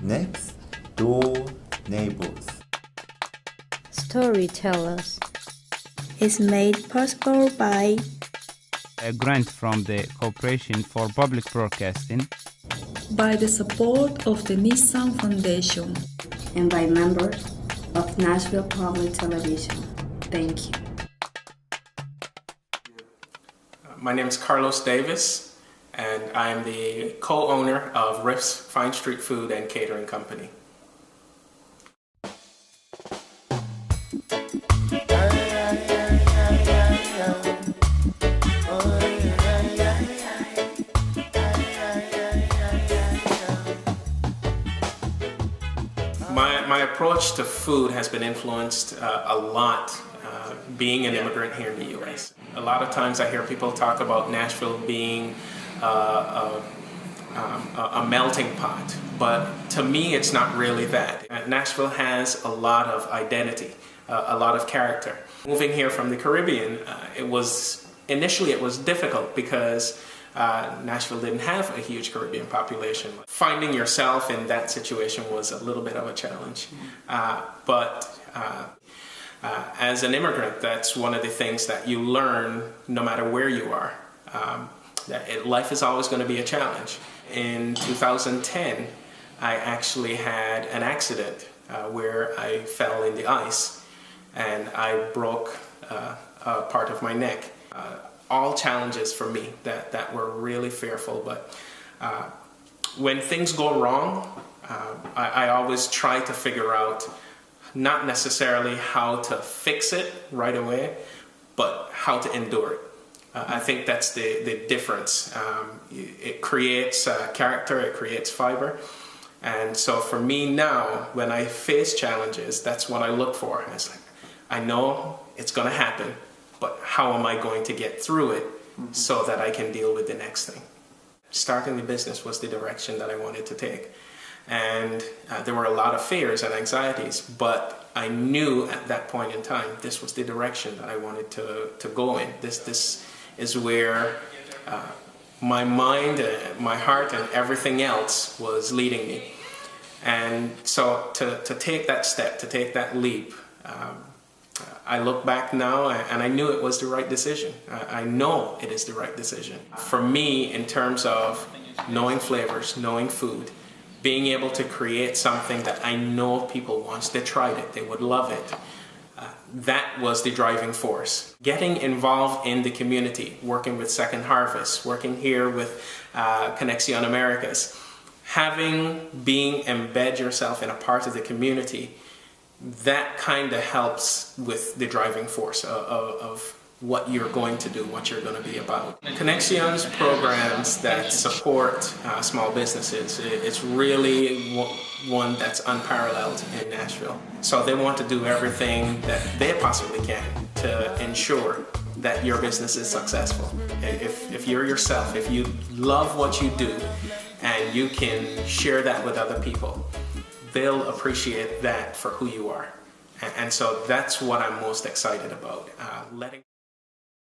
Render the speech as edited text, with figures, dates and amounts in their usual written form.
next door neighbors. Storytellers is made possible by a grant from the Corporation for Public Broadcasting, by the support of the Mesa Foundation, and by members of Nashville Public Television. Thank you. My name is Carlos Davis, and I am the co-owner of Riff's Fine Street Food and Catering Company. My approach to food has been influenced a lot being an immigrant here in the U.S. A lot of times I hear people talk about Nashville being a melting pot, but to me it's not really that. Nashville has a lot of identity, a lot of character. Moving here from the Caribbean, initially it was difficult because Nashville didn't have a huge Caribbean population. Finding yourself in that situation was a little bit of a challenge. But as an immigrant, that's one of the things that you learn no matter where you are. Life is always going to be a challenge. In 2010, I actually had an accident where I fell in the ice and I broke a part of my neck. All challenges for me that were really fearful, but when things go wrong, I always try to figure out not necessarily how to fix it right away, but how to endure it. I think that's the difference. It creates character, it creates fiber. And so for me now, when I face challenges, that's what I look for. It's like, I know it's going to happen, but how am I going to get through it so that I can deal with the next thing? Starting the business was the direction that I wanted to take. And there were a lot of fears and anxieties, but I knew at that point in time, this was the direction that I wanted to go in. This is where my mind, my heart, and everything else was leading me. And so to take that step, to take that leap, I look back now and I knew it was the right decision. I know it is the right decision. For me, in terms of knowing flavors, knowing food, being able to create something that I know people, once they tried it, they would love it. That was the driving force. Getting involved in the community, working with Second Harvest, working here with Conexión Americas, embed yourself in a part of the community, that kind of helps with the driving force of what you're going to do, what you're going to be about. Conexión's programs that support small businesses, it's really one that's unparalleled in Nashville. So they want to do everything that they possibly can to ensure that your business is successful. If you're yourself, if you love what you do and you can share that with other people, they'll appreciate that for who you are. And so that's what I'm most excited about.